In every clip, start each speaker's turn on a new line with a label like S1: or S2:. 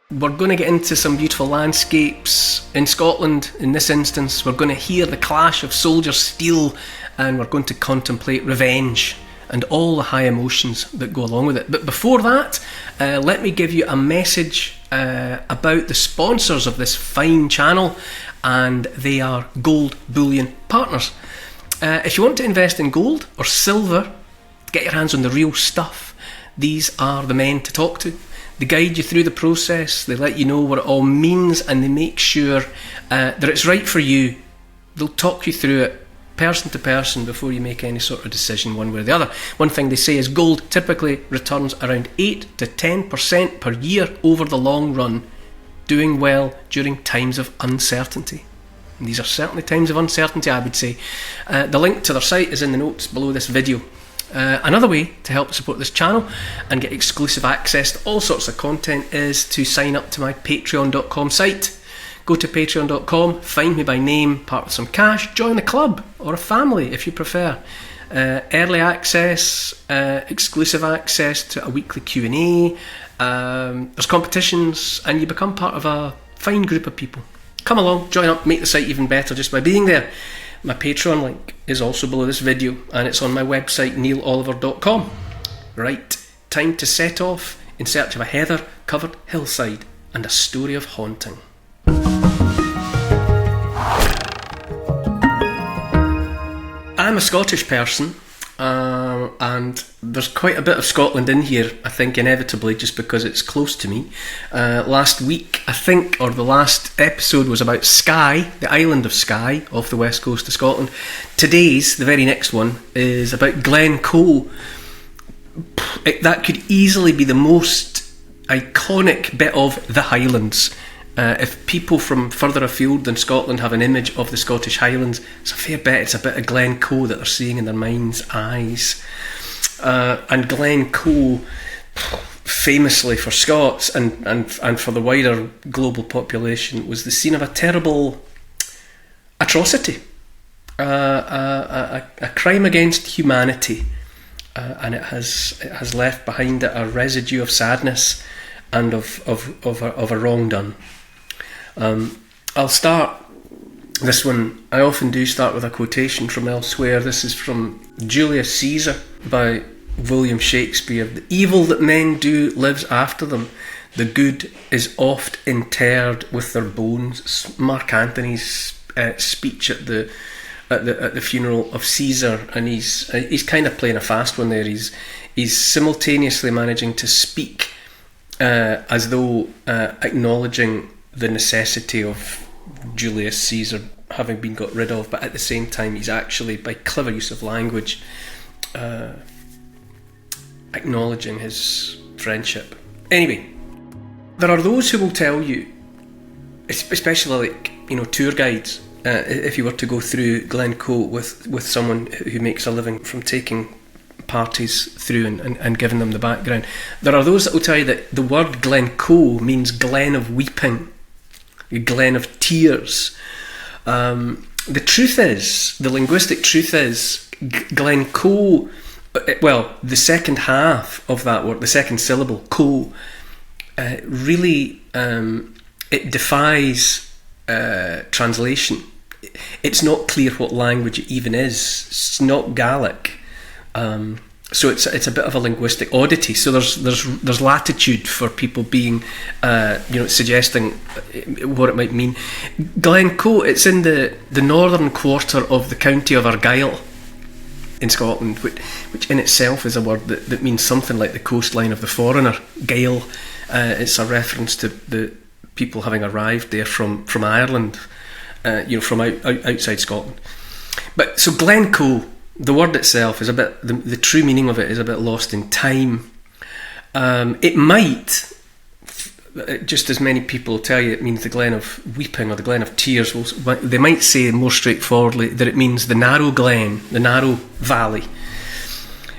S1: We're going to get into some beautiful landscapes in Scotland. In this instance, we're going to hear the clash of soldier steel, and we're going to contemplate revenge and all the high emotions that go along with it. But before that, let me give you a message about the sponsors of this fine channel, and they are Gold Bullion partners. If you want to invest in gold or silver, get your hands on the real stuff, these are the men to talk to. They guide you through the process, they let you know what it all means, and they make sure that it's right for you. They'll talk you through it person to person before you make any sort of decision one way or the other. One thing they say is gold typically returns around 8 to 10% per year over the long run, doing well during times of uncertainty. And these are certainly times of uncertainty, I would say. The link to their site is in the notes below this video. Another way to help support this channel and get exclusive access to all sorts of content is to sign up to my patreon.com site. Go to patreon.com, find me by name, part with some cash, join a club or a family if you prefer. Early access, exclusive access to a weekly Q&A, there's competitions, and you become part of a fine group of people. Come along, join up, make the site even better just by being there. My Patreon link is also below this video, and it's on my website neiloliver.com. Right, time to set off in search of a heather-covered hillside and a story of haunting. I'm a Scottish person, and there's quite a bit of Scotland in here, I think, inevitably, just because it's close to me. Last week, I think, or the last episode was about Skye, the island of Skye, off the west coast of Scotland. Today's, the very next one, is about Glencoe. That could easily be the most iconic bit of the Highlands. If people from further afield than Scotland have an image of the Scottish Highlands, it's a fair bet it's a bit of Glencoe that they're seeing in their mind's eyes. And Glencoe, famously for Scots and for the wider global population, was the scene of a terrible atrocity, a crime against humanity, and it has left behind it a residue of sadness and of a wrong done. I'll start this one. I often do start with a quotation from elsewhere. This is from Julius Caesar by William Shakespeare. The evil that men do lives after them. The good is oft interred with their bones. Mark Antony's speech at the funeral of Caesar, and he's kind of playing a fast one there. He's simultaneously managing to speak as though acknowledging the necessity of Julius Caesar having been got rid of, but at the same time he's actually, by clever use of language, acknowledging his friendship. Anyway, there are those who will tell you, especially tour guides, if you were to go through Glencoe with someone who makes a living from taking parties through and giving them the background, there are those that will tell you that the word Glencoe means glen of weeping, glen of tears. The truth is, the linguistic truth is, Glencoe, well, the second half of that word, the second syllable, co, really, it defies translation. It's not clear what language it even is. It's not Gaelic. So it's a bit of a linguistic oddity. So there's latitude for people being, suggesting what it might mean. Glencoe, it's in the northern quarter of the county of Argyll in Scotland, which in itself is a word that means something like the coastline of the foreigner. Gael, it's a reference to the people having arrived there from Ireland, from outside Scotland. But so Glencoe, the word itself is a bit, the true meaning of it is a bit lost in time. It might, just as many people tell you, it means the glen of weeping or the glen of tears. They might say more straightforwardly that it means the narrow glen, the narrow valley.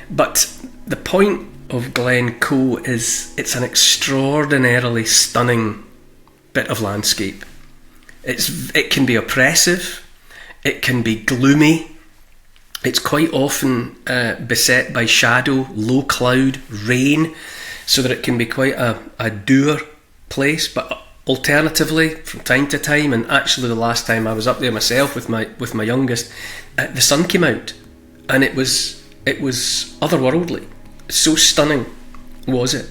S1: But the point of Glencoe is it's an extraordinarily stunning bit of landscape. It can be oppressive, it can be gloomy. It's quite often beset by shadow, low cloud, rain, so that it can be quite a dour place, but alternatively, from time to time, and actually the last time I was up there myself with my youngest, the sun came out, and it was otherworldly. So stunning was it.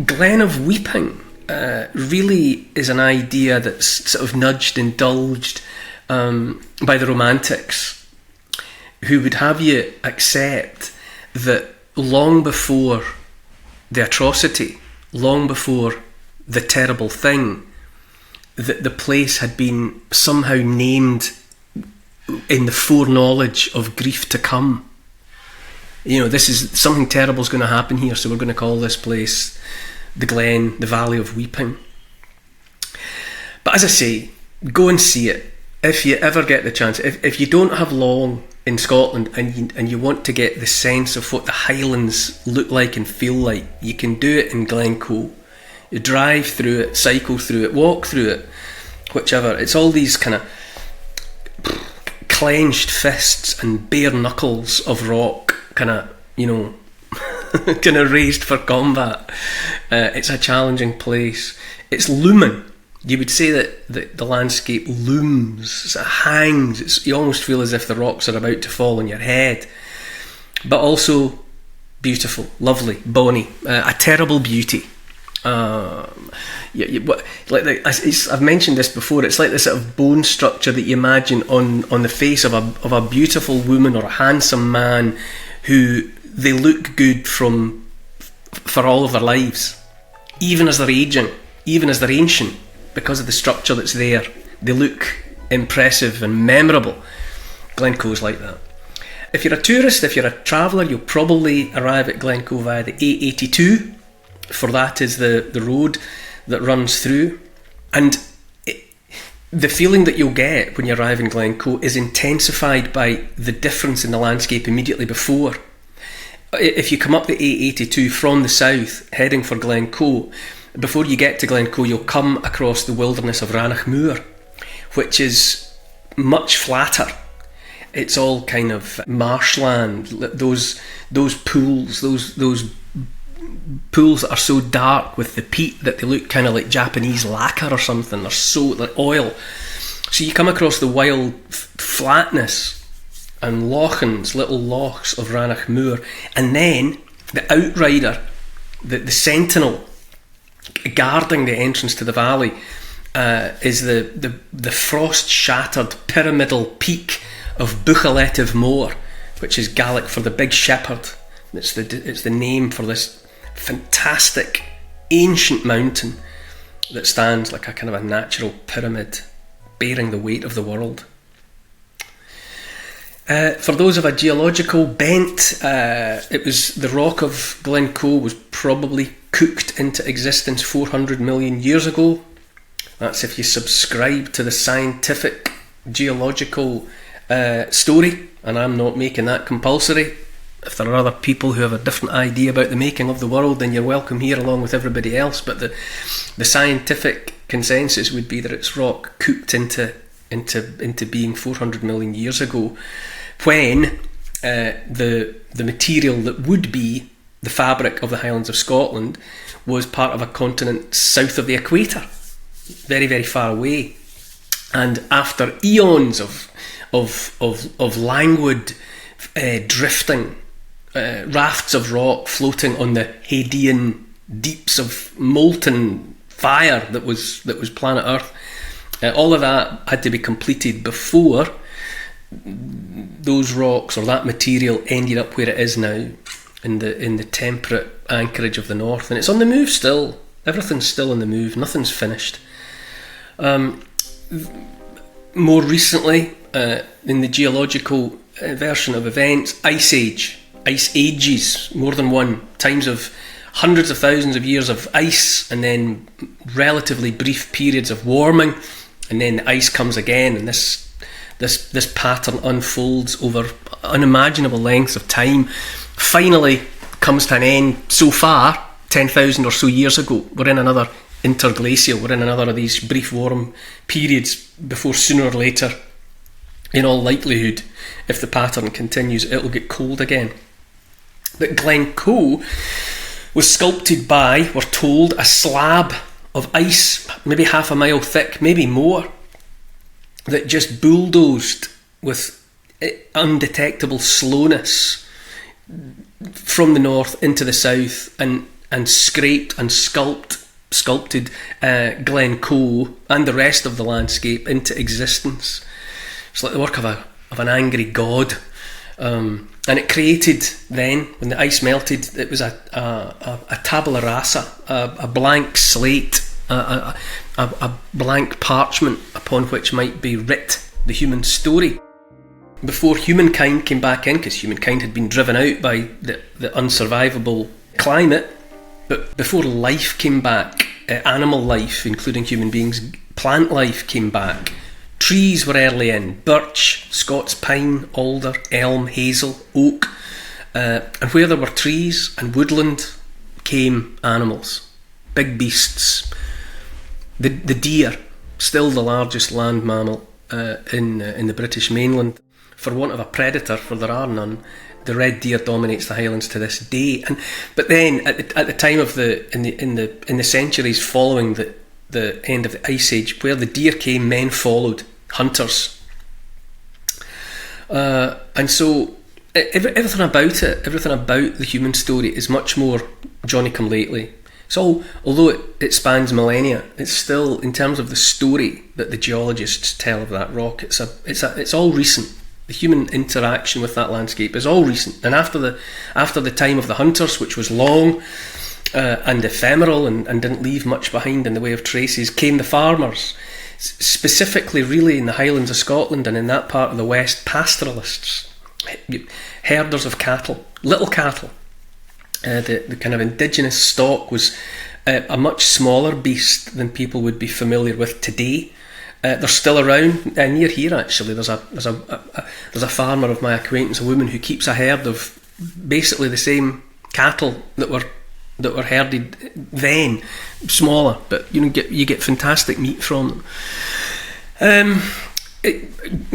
S1: Glen of Weeping really is an idea that's sort of indulged by the Romantics, who would have you accept that long before the atrocity, long before the terrible thing, that the place had been somehow named in the foreknowledge of grief to come. This is something terrible is going to happen here, so we're going to call this place the Glen, the Valley of Weeping. But as I say, go and see it if you ever get the chance. If you don't have long in Scotland and you want to get the sense of what the Highlands look like and feel like, you can do it in Glencoe. You drive through it, cycle through it, walk through it, whichever. It's all these kind of clenched fists and bare knuckles of rock, kind of raised for combat. It's a challenging place. It's looming. You would say that the landscape looms, it hangs. You almost feel as if the rocks are about to fall on your head. But also beautiful, lovely, bonny, a terrible beauty. I've mentioned this before. It's like the sort of bone structure that you imagine on the face of a beautiful woman or a handsome man who they look good for all of their lives, even as they're aging, even as they're ancient, because of the structure that's there. They look impressive and memorable. Glencoe's like that. If you're a tourist, if you're a traveller, you'll probably arrive at Glencoe via the A82, for that is the road that runs through. And the feeling that you'll get when you arrive in Glencoe is intensified by the difference in the landscape immediately before. If you come up the A82 from the south, heading for Glencoe, before you get to Glencoe, you'll come across the wilderness of Rannochmoor, which is much flatter. It's all kind of marshland. Those pools, those pools that are so dark with the peat that they look kind of like Japanese lacquer or something. They're oil. So you come across the wild flatness and lochans, little lochs of Rannochmoor, and then the outrider, the sentinel guarding the entrance to the valley, is the frost-shattered pyramidal peak of Buchalettiv Moor, which is Gaelic for the Big Shepherd. It's the name for this fantastic ancient mountain that stands like a kind of a natural pyramid bearing the weight of the world. For those of a geological bent, it was the rock of Glencoe was probably cooked into existence 400 million years ago. That's if you subscribe to the scientific geological story, and I'm not making that compulsory. If there are other people who have a different idea about the making of the world, then you're welcome here along with everybody else. But the scientific consensus would be that it's rock cooked into being 400 million years ago, when the material that would be the fabric of the Highlands of Scotland was part of a continent south of the equator, very, very far away. And after eons of languid drifting, rafts of rock floating on the Hadean deeps of molten fire that was planet Earth, all of that had to be completed before those rocks or that material ended up where it is now, in the temperate anchorage of the north. And it's on the move still. Everything's still on the move. Nothing's finished. More recently, in the geological version of events, ice ages, more than one, times of hundreds of thousands of years of ice, and then relatively brief periods of warming, and then the ice comes again, and this pattern unfolds over unimaginable lengths of time. Finally comes to an end so far 10,000 or so years ago. We're in another interglacial, we're in another of these brief warm periods before sooner or later, in all likelihood, if the pattern continues, it'll get cold again. But Glencoe was sculpted by, we're told, a slab of ice, maybe half a mile thick, maybe more, that just bulldozed with undetectable slowness from the north into the south, and scraped and sculpted Glencoe and the rest of the landscape into existence. It's like the work of an angry god. And it created, then, when the ice melted, it was a tabula rasa, a blank slate, a blank parchment upon which might be writ the human story. Before humankind came back in, because humankind had been driven out by the unsurvivable climate, but before life came back, animal life, including human beings, plant life came back. Trees were early in: birch, Scots pine, alder, elm, hazel, oak. And where there were trees and woodland came animals, big beasts. The deer, still the largest land mammal in the British mainland. For want of a predator, for there are none, the red deer dominates the Highlands to this day. But then, at the time of in the centuries following the end of the Ice Age, where the deer came, men followed, hunters. And so everything about the human story is much more Johnny-come-lately. So, although it spans millennia, it's still, in terms of the story that the geologists tell of that rock, it's all recent. The human interaction with that landscape is all recent. And after the time of the hunters, which was long and ephemeral and didn't leave much behind in the way of traces, came the farmers, specifically really in the Highlands of Scotland and in that part of the West, pastoralists, herders of cattle, little cattle. The kind of indigenous stock was a much smaller beast than people would be familiar with today. They're still around near here. Actually, there's a farmer of my acquaintance, a woman who keeps a herd of basically the same cattle that were herded then, smaller, but you get fantastic meat from them.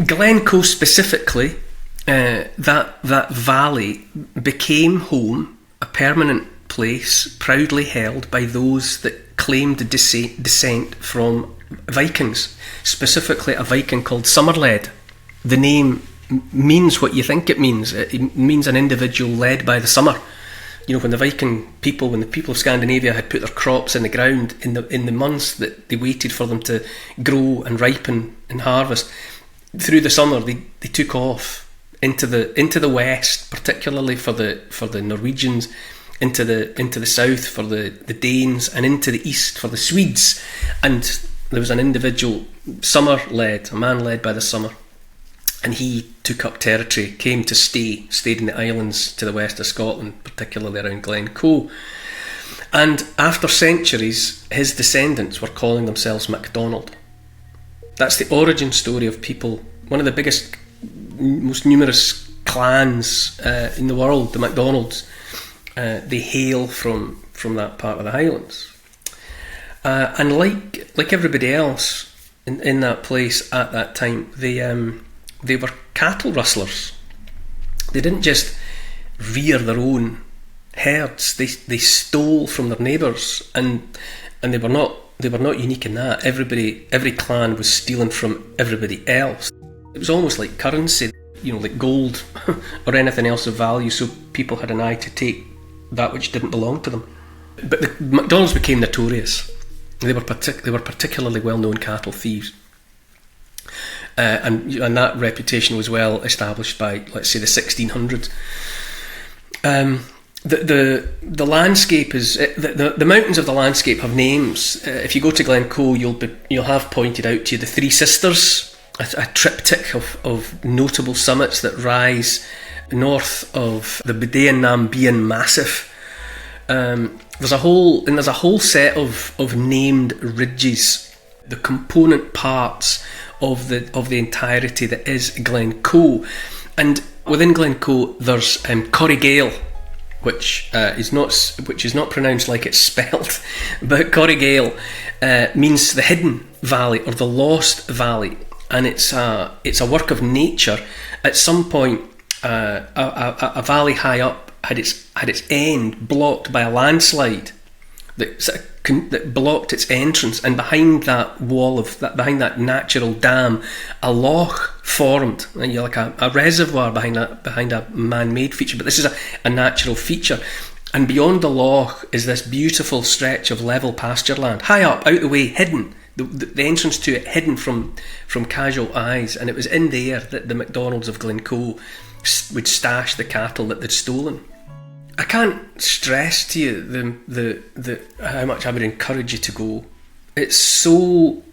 S1: Glencoe specifically, that valley became home, a permanent place proudly held by those that claimed descent from Vikings, specifically a Viking called Somerled. The name means what you think it means. It means an individual led by the summer. You know, when the people of Scandinavia had put their crops in the ground in the months that they waited for them to grow and ripen and harvest, through the summer they took off into the west, particularly for the Norwegians, into the south for the Danes, and into the east for the Swedes. And there was an individual a man led by the summer, and he took up territory, came to stayed in the islands to the west of Scotland, particularly around Glencoe. And after centuries, his descendants were calling themselves MacDonald. That's the origin story of people, one of the biggest, most numerous clans in the world, the MacDonalds. They hail from that part of the Highlands. And like everybody else in that place at that time, they were cattle rustlers. They didn't just rear their own herds. They stole from their neighbours, and they were not unique in that. Every clan was stealing from everybody else. It was almost like currency, like gold or anything else of value. So people had an eye to take that which didn't belong to them. But the MacDonalds became notorious. They were particularly well-known cattle thieves, and that reputation was well established by, let's say, the 1600s. The landscape is the mountains of the landscape have names. If you go to Glencoe, you'll have pointed out to you the Three Sisters, a triptych of notable summits that rise north of the Bullion Massacre. There's a whole set of named ridges, the component parts of the entirety that is Glencoe. And within Glencoe, there's Corriegale, which is not pronounced like it's spelled, but Corriegale means the hidden valley or the lost valley, and it's a work of nature. At some point, a valley high up had its end blocked by a landslide that that blocked its entrance, and behind that wall behind that natural dam, a loch formed, and you're like a reservoir behind a man-made feature. But this is a natural feature, and beyond the loch is this beautiful stretch of level pasture land, high up, out the way, hidden. The entrance to it hidden from casual eyes, and it was in there that the MacDonalds of Glencoe would stash the cattle that they'd stolen. I can't stress to you the how much I would encourage you to go. It's so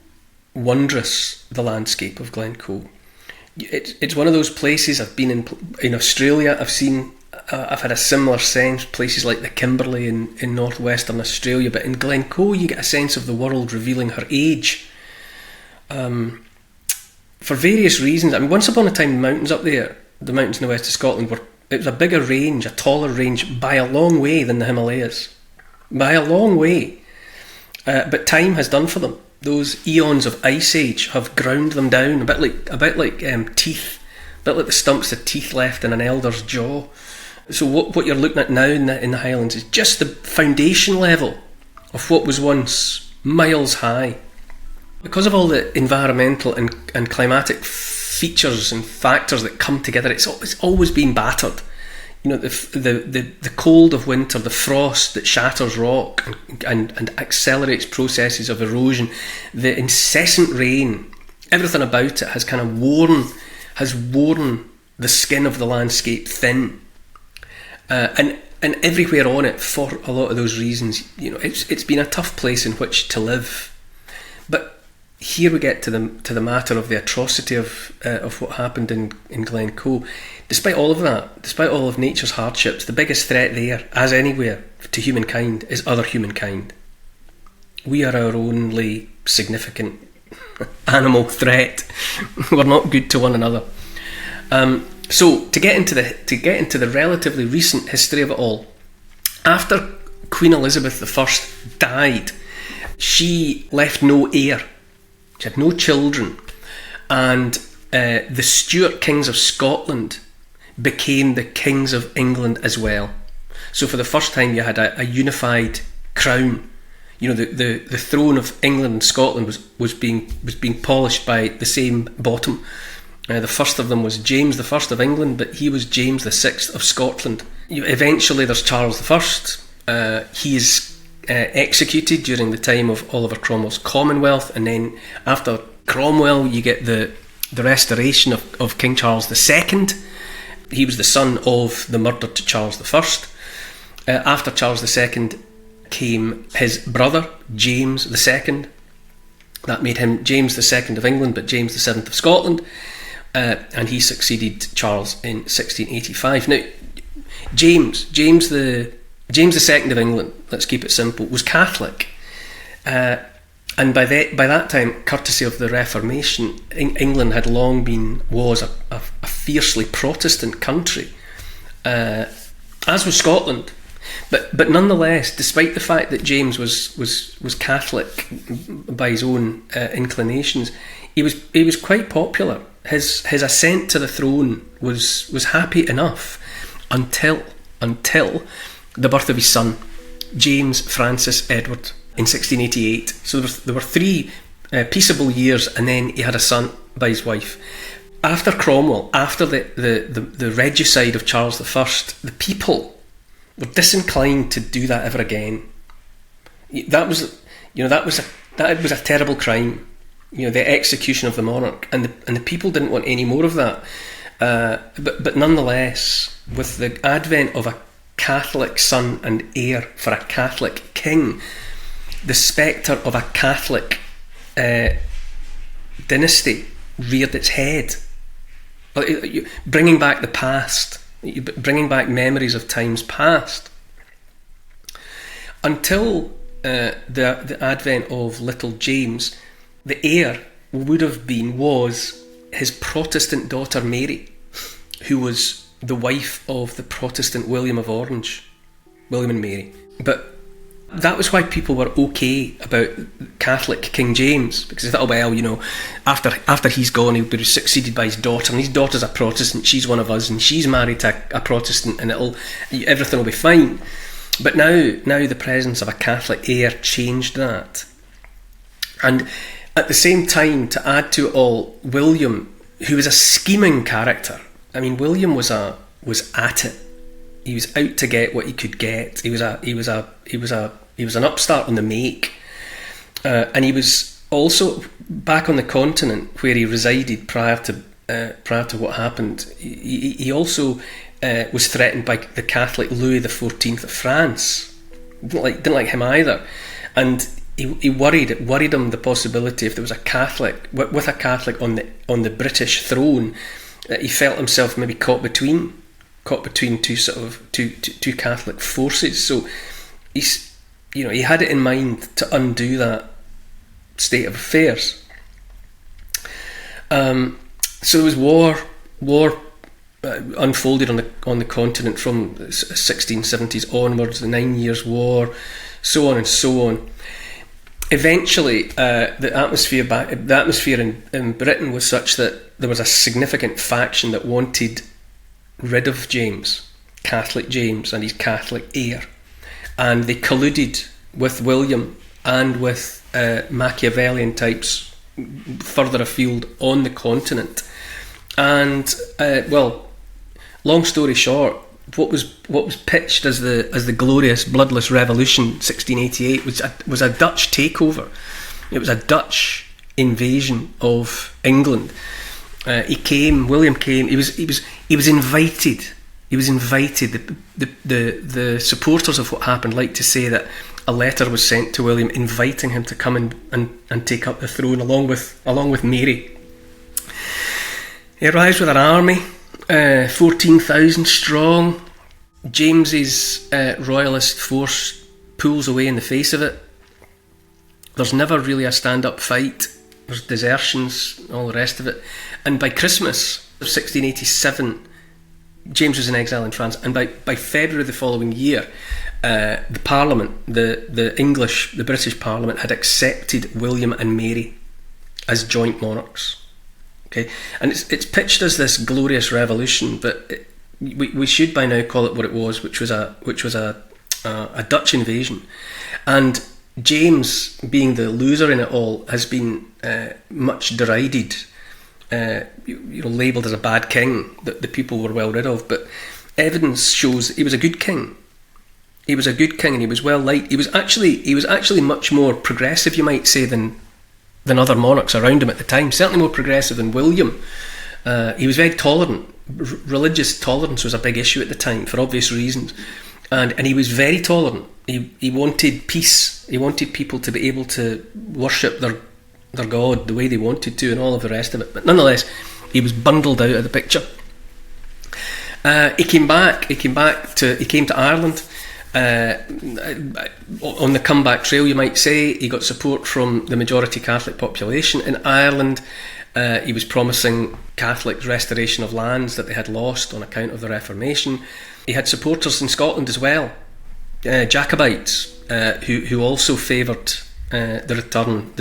S1: wondrous, the landscape of Glencoe. It's one of those places. I've been in Australia. I've had a similar sense, places like the Kimberley in northwestern Australia, but in Glencoe you get a sense of the world revealing her age, for various reasons. I mean, once upon a time, the mountains up there, the mountains in the west of Scotland, it was a bigger range, a taller range by a long way than the Himalayas, by a long way, but time has done for them. Those eons of ice age have ground them down, a bit like teeth, a bit like the stumps of teeth left in an elder's jaw. So what you're looking at now in the Highlands is just the foundation level of what was once miles high. Because of all the environmental and climatic features and factors that come together, it's always been battered. You know, the cold of winter, the frost that shatters rock and accelerates processes of erosion, the incessant rain, everything about it has kind of worn the skin of the landscape thin. And everywhere on it, for a lot of those reasons, you know, it's been a tough place in which to live. But here we get to the matter of the atrocity of what happened in Glencoe. Despite all of that, despite all of nature's hardships, the biggest threat there, as anywhere, to humankind is other humankind. We are our only significant animal threat. We're not good to one another. So to get into the relatively recent history of it all, after Queen Elizabeth I died, she left no heir. She had no children, and the Stuart kings of Scotland became the kings of England as well. So for the first time, you had a unified crown. You know, the throne of England and Scotland was being polished by the same bottom. The first of them was James I of England, but he was James VI of Scotland. Eventually there's Charles I. He is executed during the time of Oliver Cromwell's Commonwealth, and then after Cromwell you get the restoration of King Charles II. He was the son of the murdered Charles I. After Charles II came his brother James II. That made him James II of England, but James VII of Scotland. And he succeeded Charles in 1685. Now, James II of England, let's keep it simple, was Catholic, and by that time, courtesy of the Reformation, England had long was a fiercely Protestant country, as was Scotland. But nonetheless, despite the fact that James was Catholic by his own inclinations, he was quite popular. His ascent to the throne was happy enough until the birth of his son, James Francis Edward, in 1688. So there were 3 peaceable years, and then he had a son by his wife. After Cromwell, after the regicide of Charles I, the people were disinclined to do that ever again. That was a terrible crime. You know, the execution of the monarch, and the people didn't want any more of that. But nonetheless, with the advent of a Catholic son and heir for a Catholic king, the spectre of a Catholic dynasty reared its head, bringing back the past, bringing back memories of times past. Until the advent of little James, the heir was his Protestant daughter Mary, who was the wife of the Protestant William of Orange, William and Mary. But that was why people were okay about Catholic King James, because they thought, oh, well, you know, after he's gone, he'll be succeeded by his daughter, and his daughter's a Protestant, she's one of us, and she's married to a Protestant, and everything will be fine. But now the presence of a Catholic heir changed that. And at the same time, to add to it all, William, who was a scheming character. I mean, William was at it. He was out to get what he could get. He was an upstart on the make, and he was also back on the continent where he resided prior to what happened. He also was threatened by the Catholic Louis XIV of France. Didn't like him either, and he worried him the possibility if there was a Catholic with a Catholic on the British throne, that he felt himself maybe caught between two Catholic forces. So he had it in mind to undo that state of affairs. So there was war unfolded on the continent from the 1670s onwards, the 9 Years' War, so on and so on. Eventually, the atmosphere in Britain was such that there was a significant faction that wanted rid of James, Catholic James, and his Catholic heir, and they colluded with William and with Machiavellian types further afield on the continent. And long story short, what was pitched as the glorious bloodless revolution 1688 was a Dutch takeover. It was a Dutch invasion of England. William came. He was invited. He was invited. The supporters of what happened like to say that a letter was sent to William inviting him to come and take up the throne along with Mary. He arrives with an army, 14,000 strong. James's royalist force pulls away in the face of it. There's never really a stand-up fight. There's desertions, all the rest of it. And by Christmas of 1687, James was in exile in France. And by February the following year, the Parliament, the British Parliament, had accepted William and Mary as joint monarchs. Okay, and it's pitched as this glorious revolution, but we should by now call it what it was, which was a Dutch invasion. And James, being the loser in it all, has been much derided, labelled as a bad king that the people were well rid of. But evidence shows that he was a good king. He was a good king, and he was well liked. He was actually much more progressive, you might say, than other monarchs around him at the time. Certainly more progressive than William. He was very tolerant. Religious tolerance was a big issue at the time for obvious reasons, and he was very tolerant. He wanted peace. He wanted people to be able to worship their God the way they wanted to, and all of the rest of it. But nonetheless, he was bundled out of the picture. He came to Ireland. On the comeback trail, you might say. He got support from the majority Catholic population in Ireland. He was promising Catholics restoration of lands that they had lost on account of the Reformation. He had supporters in Scotland as well, Jacobites, who also favoured the return,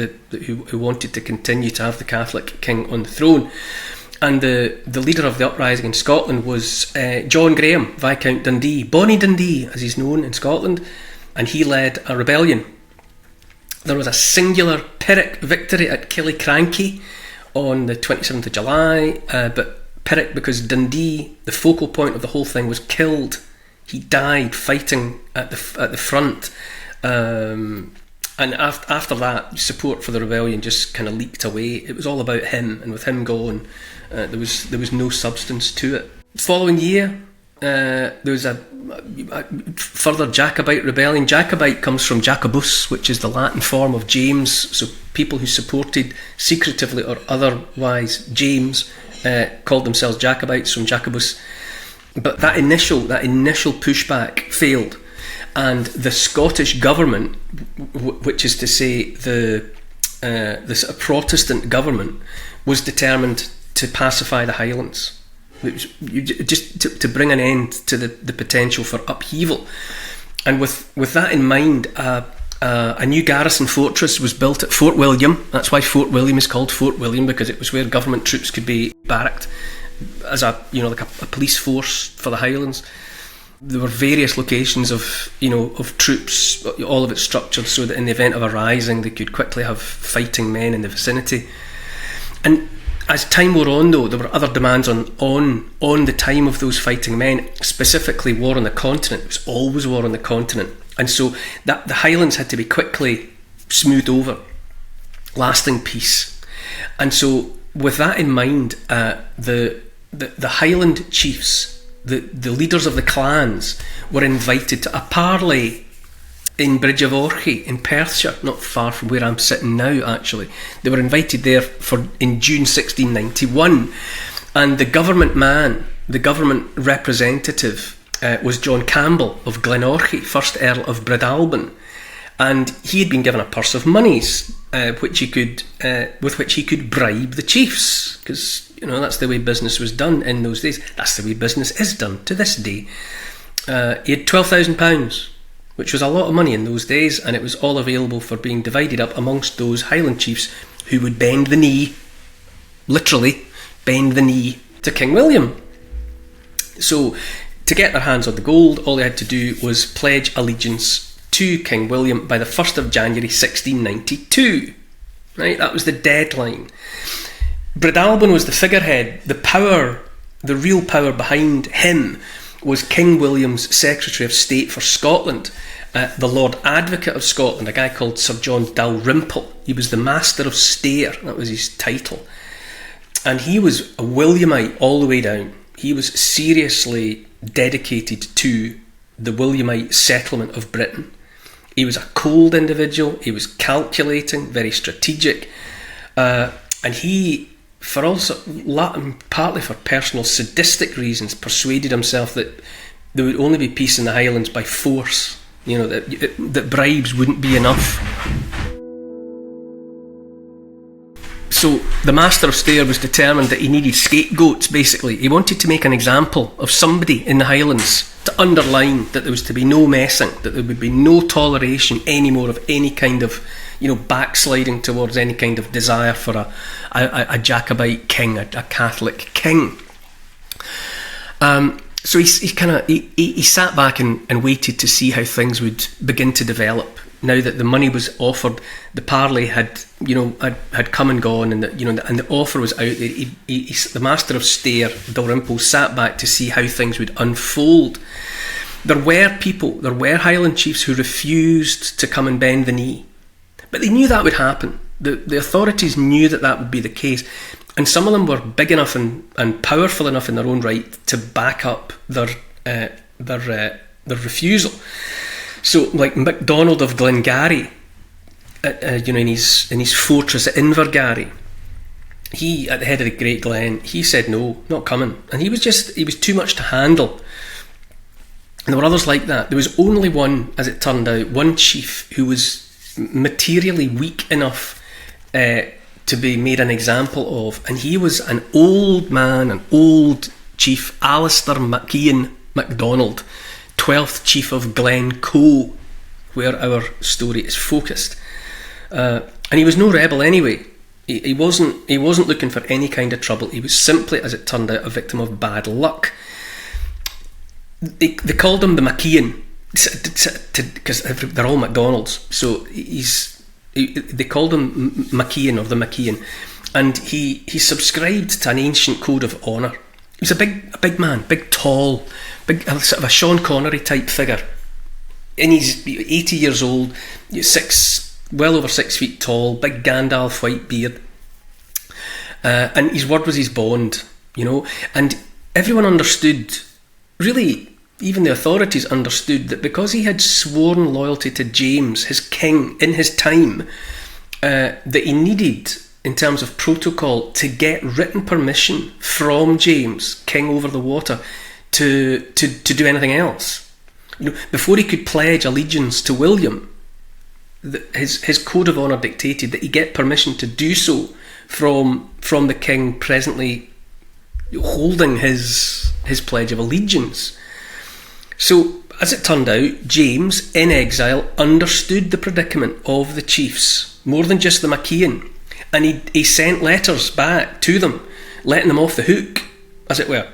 S1: who wanted to continue to have the Catholic king on the throne. And the leader of the uprising in Scotland was John Graham, Viscount Dundee, Bonnie Dundee as he's known in Scotland, and he led a rebellion. There was a singular Pyrrhic victory at Killiecrankie on the 27th of July, but Pyrrhic, because Dundee, the focal point of the whole thing, was killed. He died fighting at the front, and after that, support for the rebellion just kind of leaked away. It was all about him, and with him gone, there was no substance to it. Following year, there was a further Jacobite rebellion. Jacobite comes from Jacobus, which is the Latin form of James. So people who supported secretively or otherwise James called themselves Jacobites, from Jacobus. But that initial pushback failed, and the Scottish government, which is to say the Protestant government, was determined to pacify the Highlands, just to bring an end to the potential for upheaval. And with that in mind, a new garrison fortress was built at Fort William. That's why Fort William is called Fort William, because it was where government troops could be barracked as a police force for the Highlands. There were various locations of troops, all of it structured so that in the event of a rising they could quickly have fighting men in the vicinity. And as time wore on, though, there were other demands on the time of those fighting men, specifically war on the continent. It was always war on the continent. And so that the Highlands had to be quickly smoothed over, lasting peace. And so with that in mind, the Highland chiefs, the leaders of the clans, were invited to a parley in Bridge of Orchy in Perthshire, not far from where I'm sitting now, actually. They were invited there in June 1691, and the government representative was John Campbell of Glenorchy, 1st Earl of Breadalbane, and he had been given a purse of monies with which he could bribe the chiefs, because that's the way business was done in those days. That's the way business is done to this day. He had £12,000, which was a lot of money in those days, and it was all available for being divided up amongst those Highland chiefs who would bend the knee, literally bend the knee, to King William. So to get their hands on the gold, all they had to do was pledge allegiance to King William by the 1st of January 1692. Right, that was the deadline. Breadalbane was the figurehead. The real power behind him was King William's Secretary of State for Scotland, the Lord Advocate of Scotland, a guy called Sir John Dalrymple. He was the Master of Stair, that was his title. And he was a Williamite all the way down. He was seriously dedicated to the Williamite settlement of Britain. He was a cold individual, he was calculating, very strategic, and he, partly for personal sadistic reasons, persuaded himself that there would only be peace in the Highlands by force, that bribes wouldn't be enough. So the Master of Stair was determined that he needed scapegoats, basically. He wanted to make an example of somebody in the Highlands to underline that there was to be no messing, that there would be no toleration anymore of any kind of backsliding towards any kind of desire for a Jacobite king, a Catholic king. So he sat back and waited to see how things would begin to develop. Now that the money was offered, the parley had come and gone, and the offer was out there. The Master of Stair, Dalrymple, sat back to see how things would unfold. There were Highland chiefs who refused to come and bend the knee, but they knew that would happen. The authorities knew that would be the case, and some of them were big enough and powerful enough in their own right to back up their refusal. So, like MacDonald of Glengarry, in his fortress at Invergarry, he, at the head of the Great Glen, he said no, not coming, and he was too much to handle. And there were others like that. There was only one, as it turned out, one chief who was materially weak enough to be made an example of, and he was an old man, an old chief, Alistair MacIan MacDonald, 12th chief of Glencoe, where our story is focused. And he was no rebel anyway. He wasn't looking for any kind of trouble. He was simply, as it turned out, a victim of bad luck. They called him the MacIan because they're all MacDonalds. So they called him MacIan, or the MacIan, and he subscribed to an ancient code of honour. He was a big man, big, tall, sort of a Sean Connery type figure. And he's 80 years old, well over 6 feet tall, big Gandalf white beard. And his word was his bond, and everyone understood, really, even the authorities understood, that because he had sworn loyalty to James, his king, in his time, that he needed, in terms of protocol, to get written permission from James, king over the water, to do anything else. Before he could pledge allegiance to William, his code of honour dictated that he get permission to do so from the king presently holding his pledge of allegiance. So, as it turned out, James, in exile, understood the predicament of the chiefs, more than just the MacIan, and he sent letters back to them, letting them off the hook, as it were.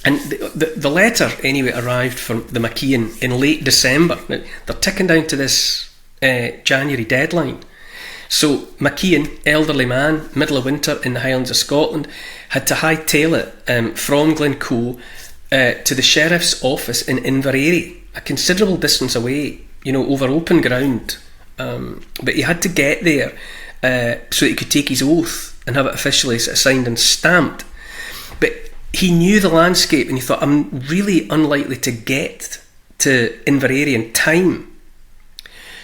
S1: And the letter, anyway, arrived from the McKeon in late December. Now, they're ticking down to this January deadline. So McKeon, elderly man, middle of winter in the Highlands of Scotland, had to hightail it from Glencoe to the sheriff's office in Inveraray, a considerable distance away, over open ground. But he had to get there so that he could take his oath and have it officially signed and stamped. But he knew the landscape, and he thought, I'm really unlikely to get to Inveraray in time.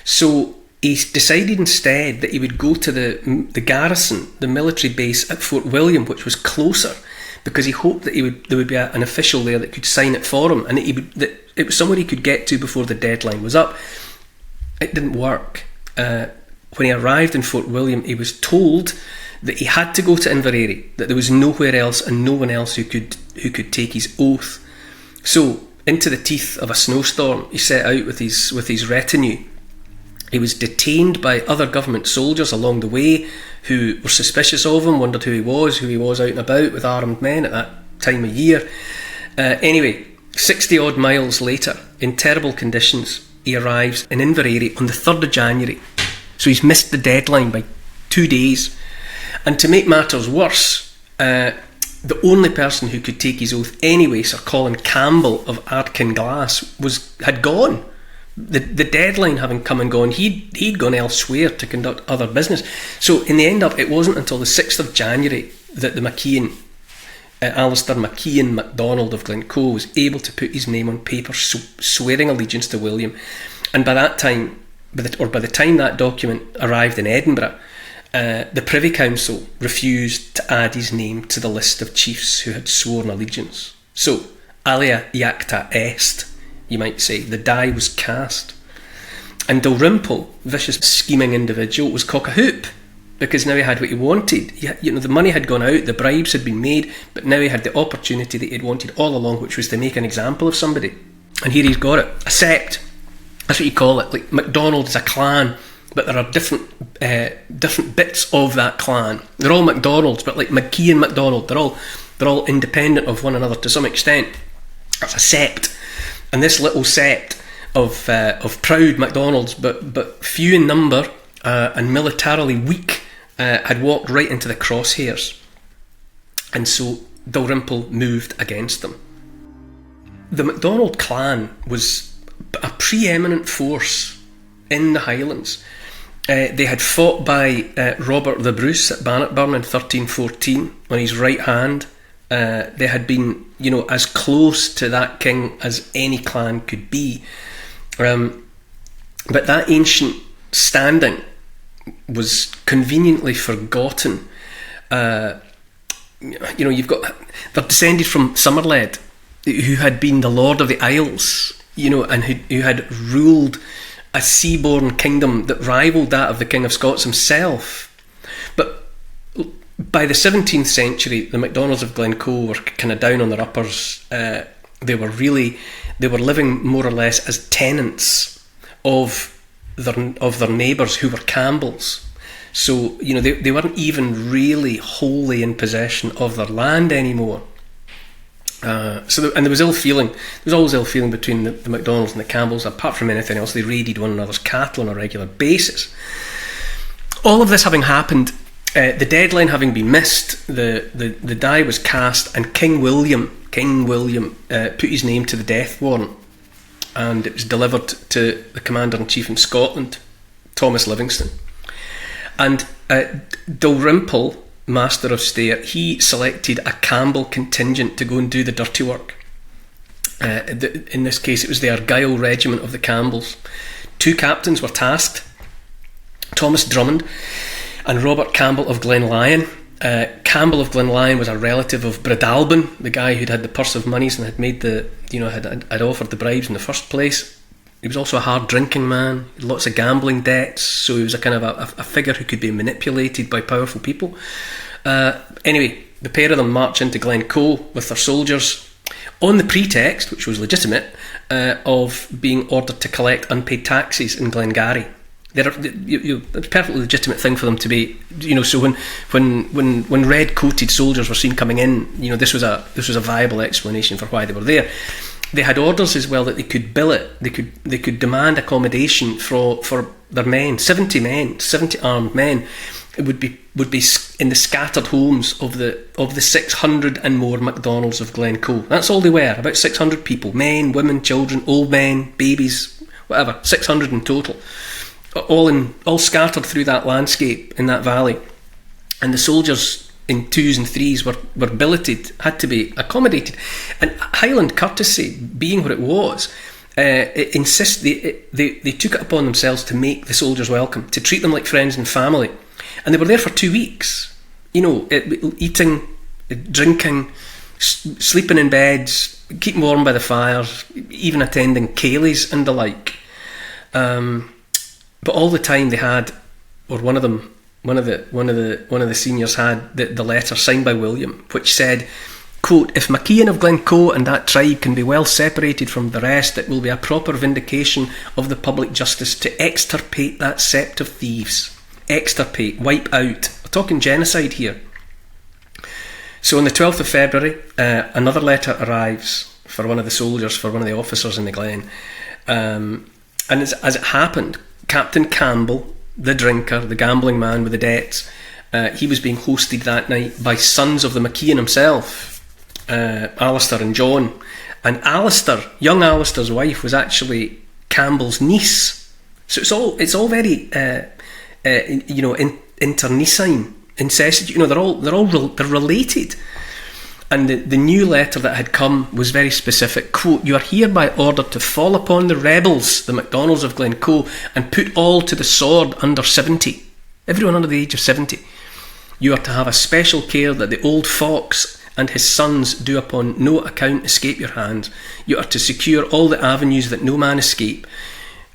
S1: So he decided instead that he would go to the garrison, the military base at Fort William, which was closer, because he hoped that there would be an official there that could sign it for him, and that it was somewhere he could get to before the deadline was up. It didn't work. When he arrived in Fort William, he was told that he had to go to Inveraray, that there was nowhere else and no one else who could take his oath. So, into the teeth of a snowstorm, he set out with his retinue. He was detained by other government soldiers along the way who were suspicious of him, wondered who he was out and about with armed men at that time of year. Anyway, 60 odd miles later, in terrible conditions, he arrives in Inveraray on the 3rd of January. So he's missed the deadline by 2 days. And to make matters worse, the only person who could take his oath anyway, Sir Colin Campbell of Ardkinglass, had gone. The deadline having come and gone, he'd gone elsewhere to conduct other business. So in the end up, it wasn't until the 6th of January that the McKeon, Alistair McKeon MacDonald of Glencoe, was able to put his name on paper, swearing allegiance to William. And by the time that document arrived in Edinburgh, the Privy Council refused to add his name to the list of chiefs who had sworn allegiance. So, alia iacta est, you might say, the die was cast. And Dalrymple, vicious scheming individual, was cock a hoop, because now he had what he wanted. The money had gone out, the bribes had been made, but now he had the opportunity that he'd wanted all along, which was to make an example of somebody. And here he's got it. A sept, that's what you call it. Like MacDonald is a clan, but there are different bits of that clan. They're all MacDonalds, but like McKee and MacDonald, they're all independent of one another to some extent. That's a sept. And this little sept of proud MacDonalds, but few in number and militarily weak, had walked right into the crosshairs. And so Dalrymple moved against them. The MacDonald clan was a preeminent force in the Highlands. They had fought by Robert the Bruce at Bannockburn in 1314 on his right hand. They had been, as close to that king as any clan could be. But that ancient standing was conveniently forgotten. You've got... They're descended from Somerled, who had been the Lord of the Isles, and who had ruled a seaborne kingdom that rivaled that of the King of Scots himself. But by the 17th century, the MacDonalds of Glencoe were kind of down on their uppers. They were living more or less as tenants of their neighbours who were Campbells. So they weren't even really wholly in possession of their land anymore. And there was ill feeling. There was always ill feeling between the MacDonalds and the Campbells. Apart from anything else, they raided one another's cattle on a regular basis. All of this having happened, the deadline having been missed, the die was cast, and King William put his name to the death warrant, and it was delivered to the Commander-in-Chief in Scotland, Thomas Livingston. And Dalrymple, Master of Stair, he selected a Campbell contingent to go and do the dirty work. In this case, it was the Argyll Regiment of the Campbells. 2 captains were tasked, Thomas Drummond and Robert Campbell of Glenlyon. Campbell of Glenlyon was a relative of Breadalbane, the guy who'd had the purse of monies and had made had offered the bribes in the first place. He was also a hard drinking man, lots of gambling debts, so he was a kind of a figure who could be manipulated by powerful people. Anyway, the pair of them march into Glencoe with their soldiers on the pretext, which was legitimate, of being ordered to collect unpaid taxes in Glengarry. It's a perfectly legitimate thing for them to be, so when red-coated soldiers were seen coming in, this was a viable explanation for why they were there. They had orders as well that they could billet, they could demand accommodation for their men, 70 armed men. It would be in the scattered homes of the 600 and more MacDonalds of Glencoe. That's all they were, about 600 people, men, women, children, old men, babies, whatever, 600 in total, all scattered through that landscape in that valley. And the soldiers in 2s and 3s were billeted, had to be accommodated. And Highland courtesy, being what it was, they took it upon themselves to make the soldiers welcome, to treat them like friends and family. And they were there for 2 weeks, eating, drinking, sleeping in beds, keeping warm by the fires, even attending ceilidhs and the like. But all the time they had, or one of the seniors had the letter signed by William, which said, quote, "If MacIan of Glencoe and that tribe can be well separated from the rest, it will be a proper vindication of the public justice to extirpate that sept of thieves." Extirpate, wipe out. We're talking genocide here. So on the 12th of February, another letter arrives for one of the soldiers, for one of the officers in the Glen. And as it happened, Captain Campbell, the drinker, the gambling man with the debts, he was being hosted that night by sons of the MacIan himself, Alistair and John. And young Alistair's wife, was actually Campbell's niece. So it's all very internecine, incest. They're related. And the new letter that had come was very specific. Quote, "You are hereby ordered to fall upon the rebels, the MacDonalds of Glencoe, and put all to the sword under 70. Everyone under the age of 70. You are to have a special care that the old fox and his sons do upon no account escape your hands. You are to secure all the avenues that no man escape.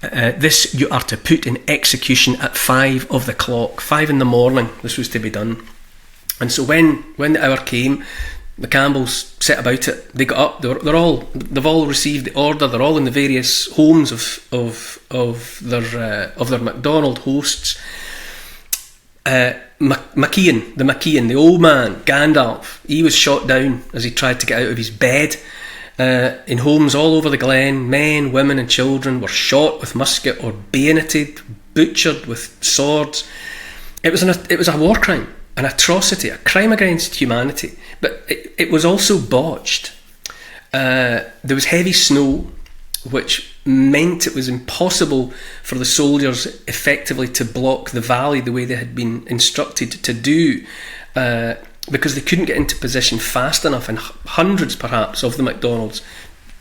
S1: This you are to put in execution at 5 of the clock." 5 in the morning this was to be done. And so when the hour came, the Campbells set about it. They got up. They've all received the order. They're all in the various homes of their MacDonald hosts. MacIan, the old man, Gandalf, he was shot down as he tried to get out of his bed. In homes all over the Glen, men, women and children were shot with musket or bayoneted, butchered with swords. It was a war crime, an atrocity, a crime against humanity. But it was also botched. There was heavy snow, which meant it was impossible for the soldiers effectively to block the valley the way they had been instructed to do, because they couldn't get into position fast enough. And hundreds perhaps of the MacDonalds,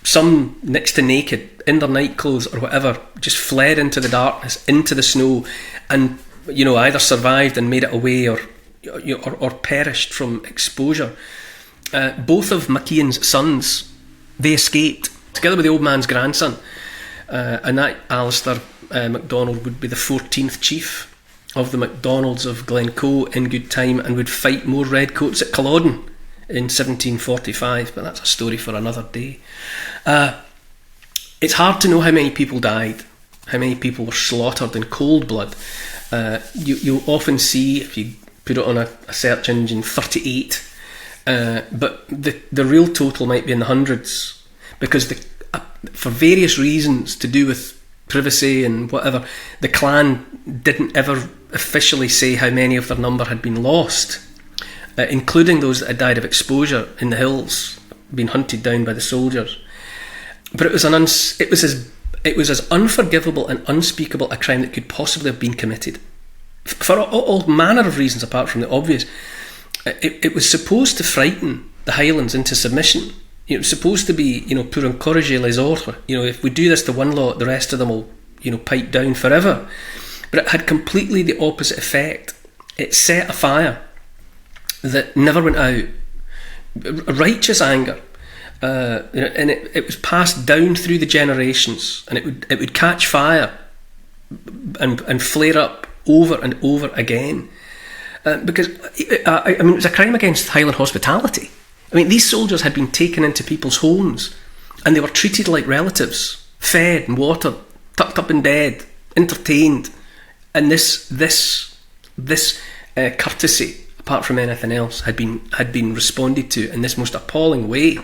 S1: some next to naked, in their night clothes or whatever, just fled into the darkness, into the snow, and either survived and made it away or perished from exposure. Both of MacIan's sons, they escaped, together with the old man's grandson, and that Alistair MacDonald would be the 14th chief of the MacDonalds of Glencoe in good time, and would fight more redcoats at Culloden in 1745, but that's a story for another day. It's hard to know how many people died, how many people were slaughtered in cold blood. You'll often see, if you put it on a search engine, 38, but the real total might be in the hundreds, because for various reasons to do with privacy and whatever, the clan didn't ever officially say how many of their number had been lost, including those that had died of exposure in the hills, being hunted down by the soldiers. But it was as unforgivable and unspeakable a crime that could possibly have been committed, for all manner of reasons apart from the obvious. It was supposed to frighten the Highlands into submission. It was supposed to be, pour encourager les autres. If we do this to one lot, the rest of them will, pipe down forever. But it had completely the opposite effect. It set a fire that never went out. Righteous anger. And it was passed down through the generations, and it would catch fire and flare up over and over again. Because it was a crime against Highland hospitality. These soldiers had been taken into people's homes, and they were treated like relatives, fed and watered, tucked up in bed, entertained, And this courtesy, apart from anything else, had been responded to in this most appalling way.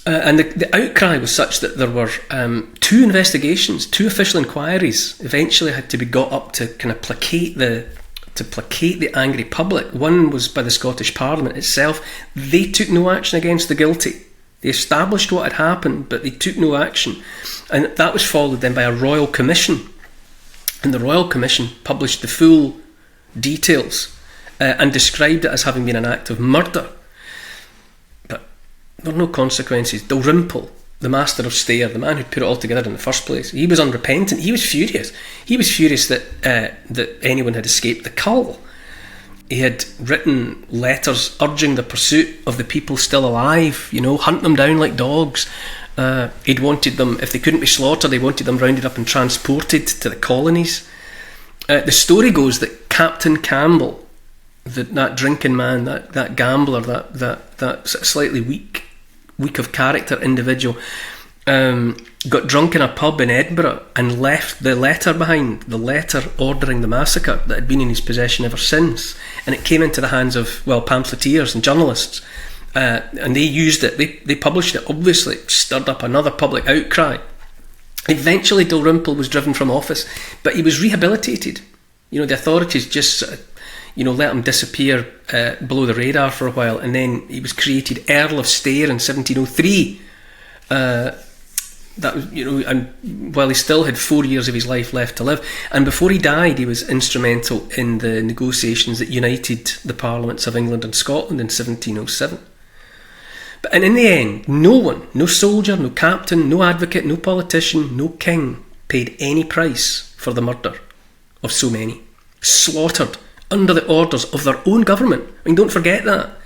S1: And the outcry was such that there were 2 investigations, 2 official inquiries eventually had to be got up to kind of placate the angry public. One was by the Scottish Parliament itself. They took no action against the guilty. They established what had happened, but they took no action. And that was followed then by a Royal Commission. And the Royal Commission published the full details and described it as having been an act of murder. But there were no consequences. Dalrymple, the Master of Stair, the man who'd put it all together in the first place, he was unrepentant. He was furious. He was furious that anyone had escaped the cull. He had written letters urging the pursuit of the people still alive, hunt them down like dogs. He'd wanted them, if they couldn't be slaughtered, he wanted them rounded up and transported to the colonies. The story goes that Captain Campbell, that drinking man, that gambler, that slightly weak of character individual, got drunk in a pub in Edinburgh and left the letter behind, the letter ordering the massacre that had been in his possession ever since. And it came into the hands of, pamphleteers and journalists. And they used it, they published it, obviously stirred up another public outcry. Eventually Dalrymple was driven from office, but he was rehabilitated. The authorities just let him disappear below the radar for a while, and then he was created Earl of Stair in 1703. That was, and while he still had 4 years of his life left to live, and before he died, he was instrumental in the negotiations that united the Parliaments of England and Scotland in 1707. And in the end, no one, no soldier, no captain, no advocate, no politician, no king paid any price for the murder of so many, slaughtered under the orders of their own government. Don't forget that.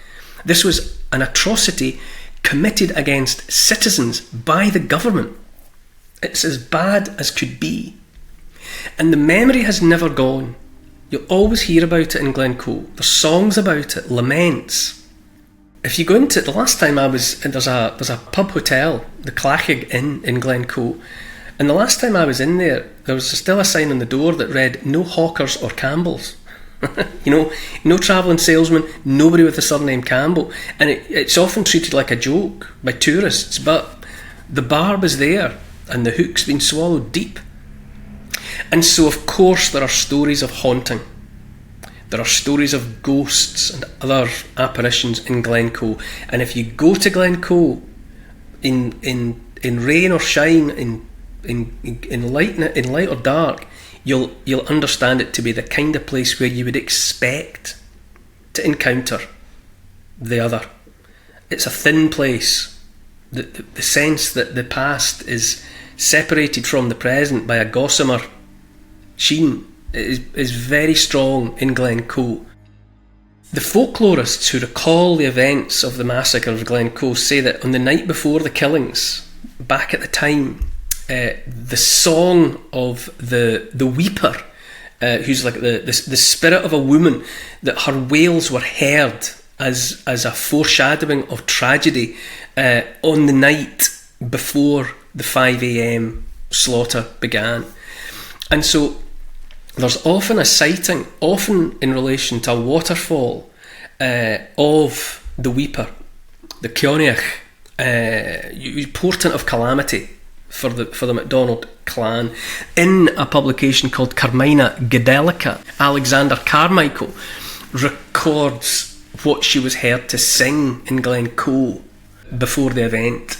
S1: This was an atrocity committed against citizens by the government. It's as bad as could be. And the memory has never gone. You'll always hear about it in Glencoe. There's songs about it, laments. If you go into it, the last time I was, there's a pub hotel, the Clachig Inn in Glencoe, and the last time I was in there was still a sign on the door that read, "No hawkers or Campbells." No travelling salesman, nobody with the surname Campbell. And it's often treated like a joke by tourists, but the barb is there and the hook's been swallowed deep. And so, of course, there are stories of haunting. There are stories of ghosts and other apparitions in Glencoe. And if you go to Glencoe in rain or shine, in light or dark, you'll understand it to be the kind of place where you would expect to encounter the other. It's a thin place. The sense that the past is separated from the present by a gossamer sheen is very strong in Glencoe. The folklorists who recall the events of the massacre of Glencoe say that on the night before the killings, back at the time, the song of the weeper, who's like the spirit of a woman, that her wails were heard as a foreshadowing of tragedy on the night before the 5 a.m. slaughter began. And so there's often a sighting, often in relation to a waterfall, of the weeper, the Ceonach, portent of calamity for the MacDonald clan, in a publication called Carmina Gadelica. Alexander Carmichael records what she was heard to sing in Glencoe before the event.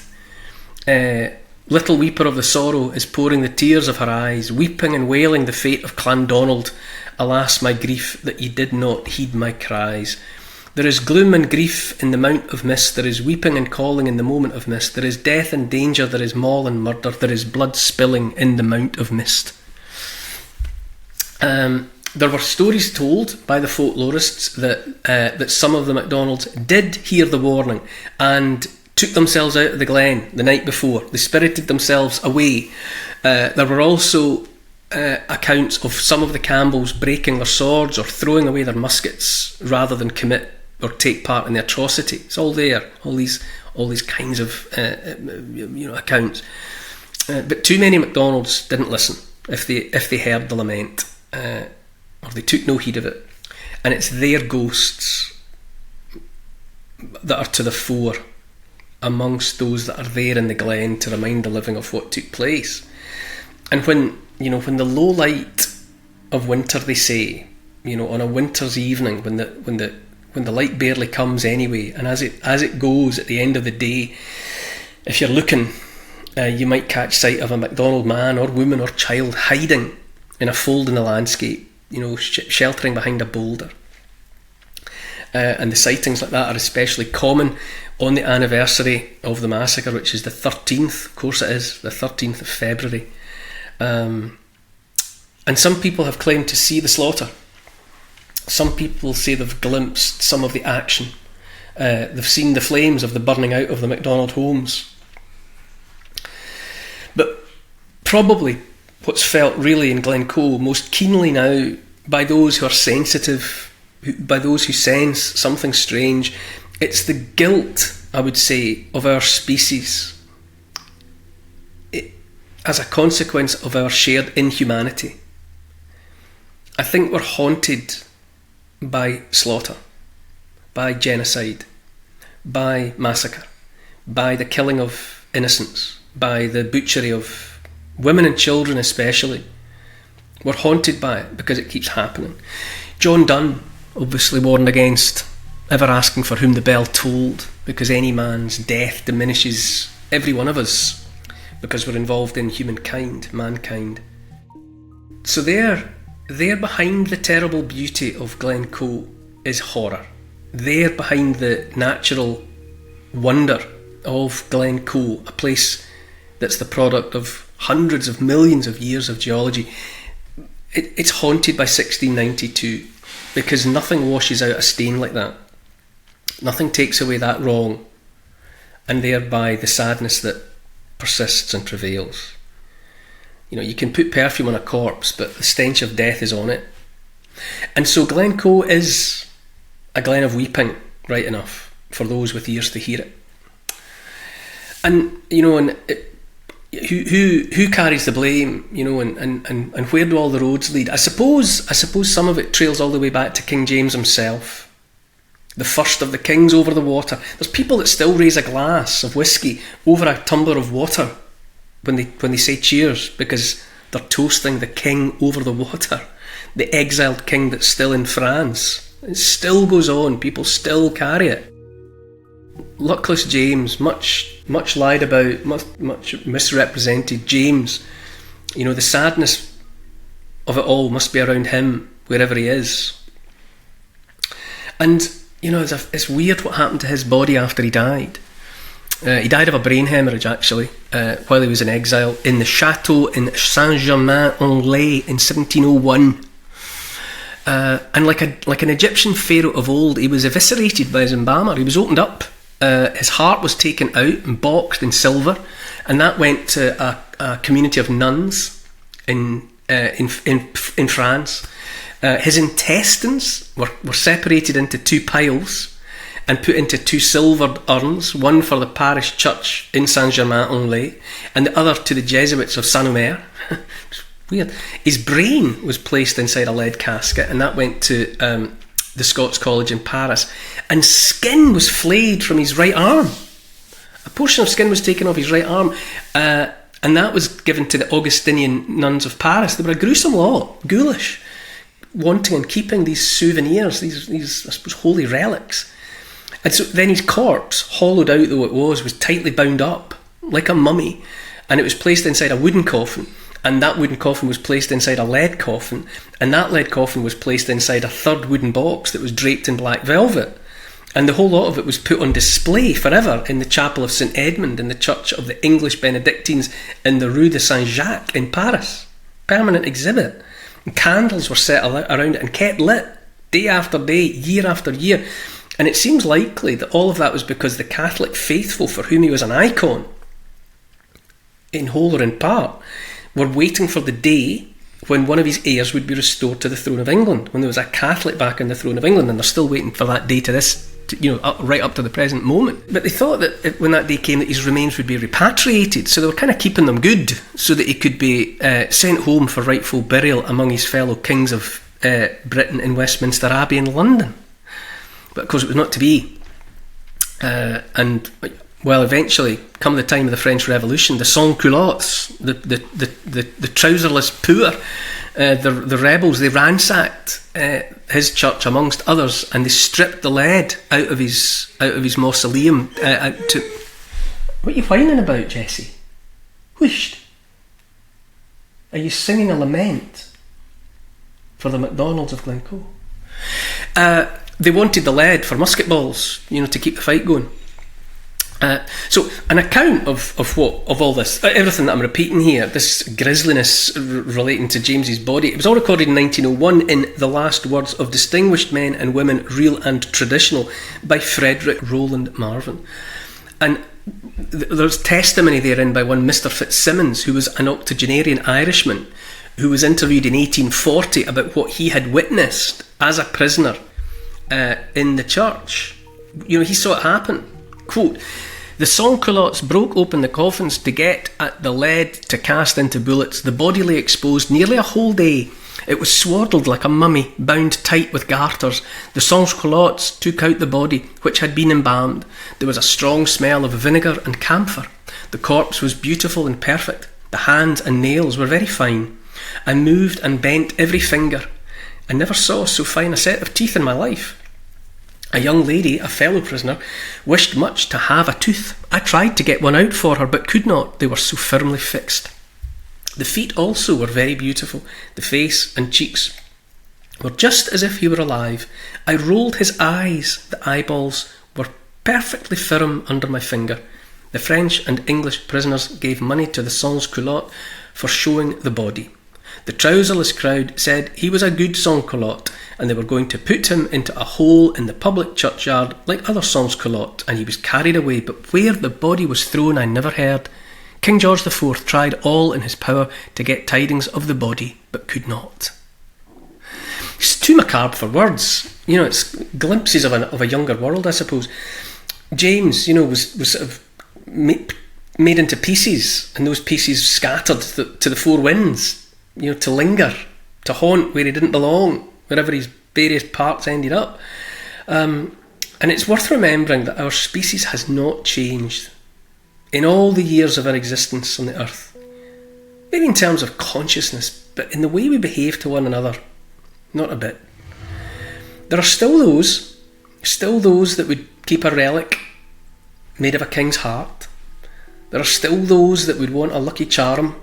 S1: Little weeper of the sorrow is pouring the tears of her eyes, weeping and wailing the fate of Clandonald. Alas, my grief, that ye did not heed my cries. There is gloom and grief in the mount of mist, there is weeping and calling in the moment of mist, there is death and danger, there is maul and murder, there is blood spilling in the mount of mist. There were stories told by the folklorists that some of the MacDonalds did hear the warning and took themselves out of the glen the night before. They spirited themselves away. There were also accounts of some of the Campbells breaking their swords or throwing away their muskets rather than commit or take part in the atrocity. It's all there, all these kinds of accounts. But too many MacDonalds didn't listen if they heard the lament. or they took no heed of it, and it's their ghosts that are to the fore amongst those that are there in the glen to remind the living of what took place. And when the low light of winter, they say, on a winter's evening, when the light barely comes anyway, and as it goes at the end of the day, if you're looking, you might catch sight of a MacDonald man or woman or child hiding in a fold in the landscape, sheltering behind a boulder. And the sightings like that are especially common on the anniversary of the massacre, which is the 13th. Of course it is, the 13th of February. And some people have claimed to see the slaughter. Some people say they've glimpsed some of the action. They've seen the flames of the burning out of the MacDonald homes. But probably what's felt really in Glencoe most keenly now by those who are sensitive, by those who sense something strange, it's the guilt, I would say, of our species as a consequence of our shared inhumanity. I think we're haunted by slaughter, by genocide, by massacre, by the killing of innocents, by the butchery of women and children especially. We're haunted by it because it keeps happening. John Donne obviously warned against ever asking for whom the bell tolled, because any man's death diminishes every one of us, because we're involved in mankind. So there behind the terrible beauty of Glencoe is horror. There behind the natural wonder of Glencoe, a place that's the product of hundreds of millions of years of geology, it's haunted by 1692, because nothing washes out a stain like that. Nothing takes away that wrong, and thereby the sadness that persists and prevails. You can put perfume on a corpse, but the stench of death is on it. And so Glencoe is a glen of weeping, right enough, for those with ears to hear it. And who carries the blame? And where do all the roads lead? I suppose some of it trails all the way back to King James himself, the first of the kings over the water. There's people that still raise a glass of whiskey over a tumbler of water when they say cheers, because they're toasting the king over the water, the exiled king that's still in France. It still goes on. People still carry it. Luckless James, much lied about, much misrepresented James. The sadness of it all must be around him wherever he is. And it's weird what happened to his body after he died. He died of a brain hemorrhage, actually, while he was in exile in the chateau in Saint-Germain-en-Laye in 1701. And like an Egyptian pharaoh of old, he was eviscerated by his embalmer. He was opened up. His heart was taken out and boxed in silver, and that went to a community of nuns in France. His intestines were separated into two piles and put into two silvered urns, one for the parish church in Saint-Germain-en-Laye and the other to the Jesuits of Saint-Omer. Weird. His brain was placed inside a lead casket, and that went to the Scots College in Paris. And skin was flayed from his right arm. A portion of skin was taken off his right arm, and that was given to the Augustinian nuns of Paris. They were a gruesome lot, ghoulish, wanting and keeping these souvenirs, these I suppose holy relics. And so then his corpse, hollowed out though it was tightly bound up like a mummy, and it was placed inside a wooden coffin, and that wooden coffin was placed inside a lead coffin, and that lead coffin was placed inside a third wooden box that was draped in black velvet, and the whole lot of it was put on display forever in the chapel of St Edmund in the church of the English Benedictines in the Rue de Saint-Jacques in Paris. Permanent exhibit. And candles were set around it and kept lit day after day, year after year. And it seems likely that all of that was because the Catholic faithful, for whom he was an icon, in whole or in part, were waiting for the day when one of his heirs would be restored to the throne of England, when there was a Catholic back on the throne of England, and they're still waiting for that day to this right up to the present moment. But they thought that when that day came that his remains would be repatriated, so they were kind of keeping them good so that he could be sent home for rightful burial among his fellow kings of Britain in Westminster Abbey in London. But of course it was not to be. And eventually, come the time of the French Revolution, the sans-culottes, the trouserless poor, the rebels, they ransacked his church amongst others, and they stripped the lead out of his mausoleum. What are you whining about, Jessie? Whooshed. Are you singing a lament for the McDonald's of Glencoe? They wanted the lead for musket balls, to keep the fight going. So an account of all this, everything that I'm repeating here, this grisliness relating to James's body, it was all recorded in 1901 in The Last Words of Distinguished Men and Women, Real and Traditional, by Frederick Rowland Marvin. And there's testimony therein by one Mr. Fitzsimmons, who was an octogenarian Irishman, who was interviewed in 1840 about what he had witnessed as a prisoner in the church. He saw it happen. Quote, "The sans-culottes broke open the coffins to get at the lead to cast into bullets. The body lay exposed nearly a whole day. It was swaddled like a mummy, bound tight with garters. The sans-culottes took out the body, which had been embalmed. There was a strong smell of vinegar and camphor. The corpse was beautiful and perfect. The hands and nails were very fine. I moved and bent every finger. I never saw so fine a set of teeth in my life. A young lady, a fellow prisoner, wished much to have a tooth. I tried to get one out for her, but could not. They were so firmly fixed. The feet also were very beautiful. The face and cheeks were just as if he were alive. I rolled his eyes. The eyeballs were perfectly firm under my finger. The French and English prisoners gave money to the sans-culotte for showing the body. The trouserless crowd said he was a good sans-culotte, and they were going to put him into a hole in the public churchyard like other sans-culottes, and he was carried away, but where the body was thrown I never heard. King George IV tried all in his power to get tidings of the body, but could not." It's too macabre for words. It's glimpses of a younger world, I suppose. James, was sort of made into pieces, and those pieces scattered to the four winds, to linger, to haunt where he didn't belong, wherever his various parts ended up. And it's worth remembering that our species has not changed in all the years of our existence on the earth. Maybe in terms of consciousness, but in the way we behave to one another, not a bit. There are still those that would keep a relic made of a king's heart. There are still those that would want a lucky charm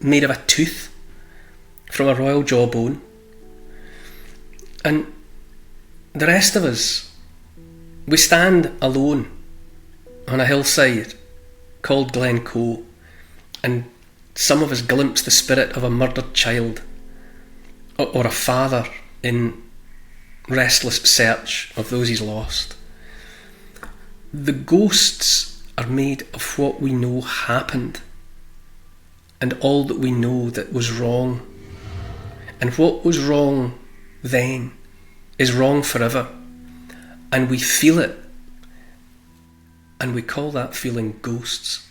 S1: made of a tooth from a royal jawbone. And the rest of us, we stand alone on a hillside called Glencoe, and some of us glimpse the spirit of a murdered child or a father in restless search of those he's lost. The ghosts are made of what we know happened, and all that we know that was wrong. And what was wrong then is wrong forever, and we feel it, and we call that feeling ghosts.